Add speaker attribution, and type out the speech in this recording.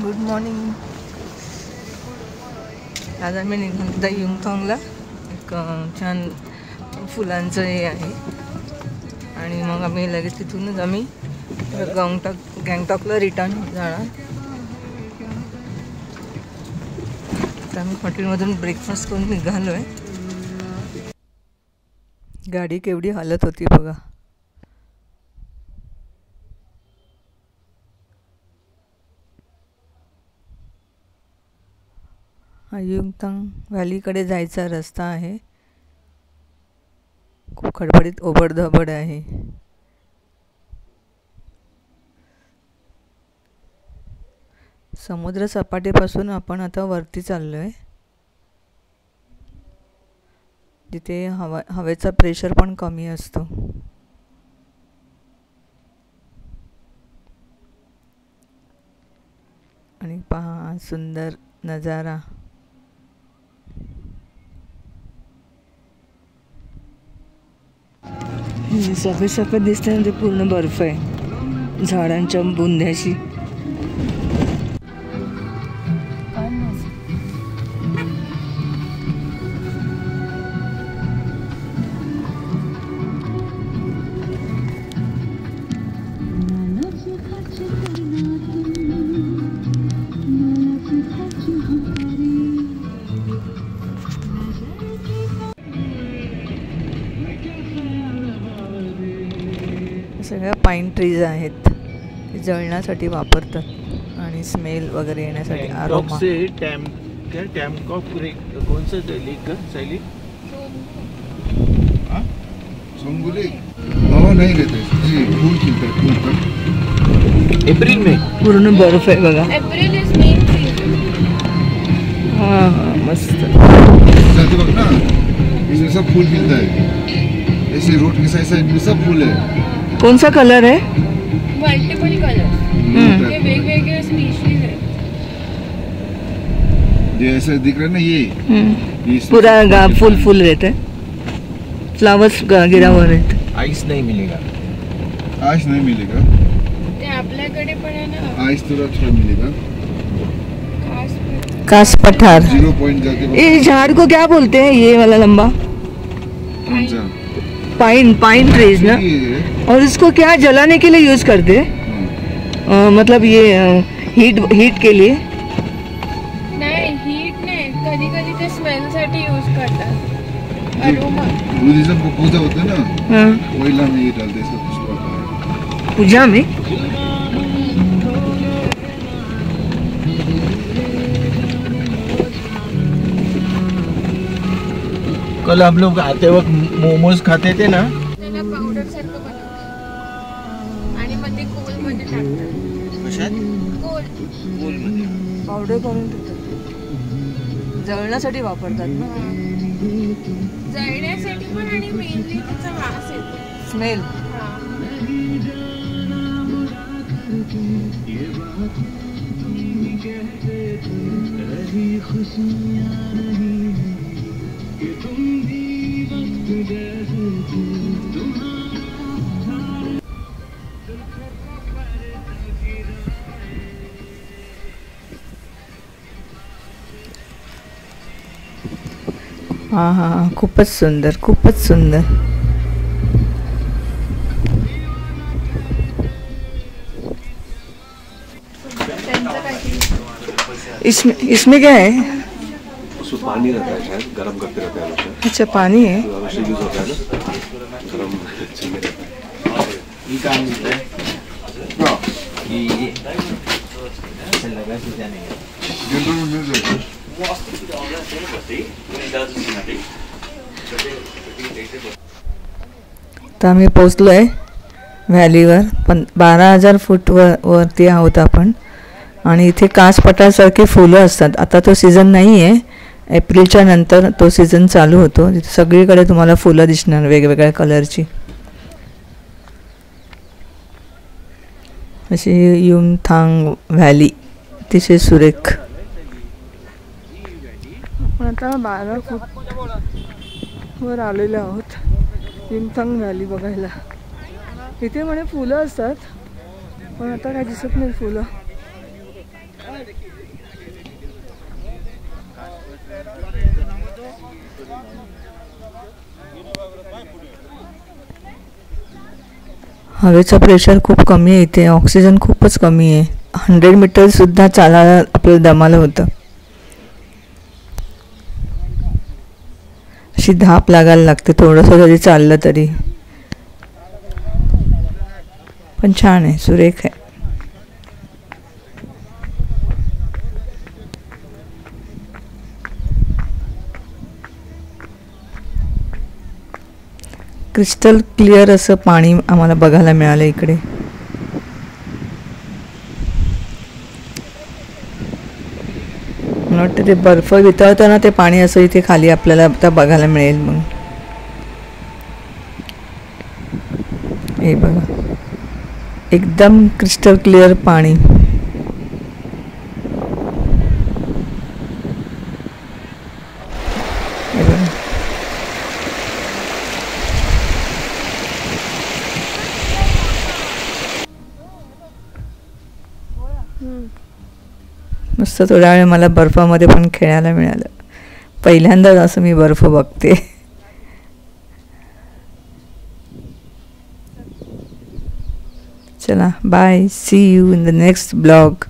Speaker 1: Good morning. आज आम्ही निघालो युमथांगला. एक छान फुलांचं हे आहे आणि मग आम्ही लगेच तिथूनच आम्ही गँगटॉकला रिटर्न जाणार. तर आम्ही हॉटेलमधून ब्रेकफास्ट करून निघालो आहे. गाडी केवढी हालत होती बघा. हा युमथांग व्हॅलीकडे जायचा रस्ता आहे. खूप खडबडीत ओबडधबड आहे. समुद्र सपाटीपासून आपण आता वरती चाललो आहे, जिथे हवेचा प्रेशर पण कमी असतो. आणि पहा सुंदर नजारा. सफेद सफेद दिसते ना, ते पूर्ण बर्फ आहे झाडांच्या बुंद्याशी. सगळ्या पाईन ट्रीज आहेत, ते जळण्यासाठी वापरतात आणि स्मेल वगैरे येण्यासाठी. आरोमा
Speaker 2: नहीं रहते जी, फूल खिलता है, फूल का
Speaker 1: अप्रैल में पूर्ण बर्फ आहे बघा.
Speaker 3: April is main season.
Speaker 1: हाँ मस्त.
Speaker 2: जाते वक्त ना इसमें सब फूल खिलता है. ऐसे रोड के साइड साइड में सब फूल है.
Speaker 1: कौन सा कलर है?
Speaker 3: Multiple colour. ये वेगवेगळे स्पीशीज है.
Speaker 2: ये ऐसा दिख रहा है ना, ये
Speaker 1: पूरा फुल फुल रहता है. फ्लावर्स गिरा हुआ रहता है.
Speaker 4: आइस नहीं मिलेगा.
Speaker 2: आइस नहीं मिलेगा.
Speaker 3: ते आपल्याकडे पण है ना.
Speaker 2: आइस थोड़ा मिलेगा.
Speaker 1: कास पठार.
Speaker 2: 0 पॉइंट जाके.
Speaker 1: ये झाड़ को क्या बोलते हैं, ये वाला लंबा?
Speaker 2: कौन सा?
Speaker 1: पाइन ट्रीज ना. और इसको क्या जलाने के लिए यूज करते हैं? मतलब ये हीट के लिए
Speaker 3: नाही. हीट नाही, कधी कधी ते स्मेल साठी यूज करतात. अरोमा
Speaker 2: बुद्धिज्म को पूजा होता है ना.
Speaker 1: हाँ.
Speaker 2: कोयला में ये डालते हैं, इसका खुशबू आता है.
Speaker 1: पूजा में.
Speaker 4: कल हम लोग आते वक्त मोमोज खाते थे ना.
Speaker 3: त्याला पावडर सारखं बनवतात आणि मध्ये कोल मध्ये टाकतात.
Speaker 4: कशात?
Speaker 3: कोल
Speaker 4: मध्ये
Speaker 1: पावडर करून ठेवतात. जळण्यासाठी वापरतात ना.
Speaker 3: जळण्यासाठी पण आणि मेनली त्याचा वास येतो.
Speaker 1: स्मेल. हाँ हाँ, खूपच सुंदर, खूपच सुंदर. इसमें क्या है?
Speaker 5: उसमें पानी रहता है, शायद गरम करते रहते हैं उसे.
Speaker 1: अच्छा, पानी है.
Speaker 5: तो यूज होता है ना, गरम चाहिए रहता है.
Speaker 4: ये काम होता है.
Speaker 2: हाँ.
Speaker 4: ये ऐसा लगा कि जाने का.
Speaker 2: जनरल में मिल जाएगा.
Speaker 1: तर आम्ही पोचलो आहे व्हॅलीवर. 12,000 फूट वरती आहोत आपण. आणि इथे कास पठारासारखे फुलं असतात. आता तो सीझन नाही आहे, एप्रिलच्या नंतर तो सीझन चालू होतो. तिथे सगळीकडे तुम्हाला फुलं दिसणार वेगवेगळ्या कलरची. अशी युमथांग व्हॅली अतिशय सुरेख. आपण आता 12 फूट वर आलेलो आहोत युमथांग व्हॅली बघायला. इथे म्हणे फुलं असतात, पण आता काय दिसत नाही फुलं. हवेचं प्रेशर खूप कमी आहे इथे, ऑक्सिजन खूपच कमी आहे. 100 मीटरसुद्धा चालायला आपल्याला दमालं होतं. अशी धाप लागायला लागते थोडंसं जरी चाललं तरी. पण छान आहे, सुरेख आहे. क्रिस्टल क्लिअर असं पाणी आम्हाला बघायला मिळालं इकडे. मला वाटतं ते बर्फ वितळताना ते पाणी असं इथे खाली आपल्याला आता बघायला मिळेल. मग हे बघा, एकदम क्रिस्टल क्लिअर पाणी. हे बघा, मस्त. थोड्या वेळ मला बर्फामध्ये पण खेळायला मिळालं. पहिल्यांदाच असं मी बर्फ बघते. चला, bye, see you in the next blog.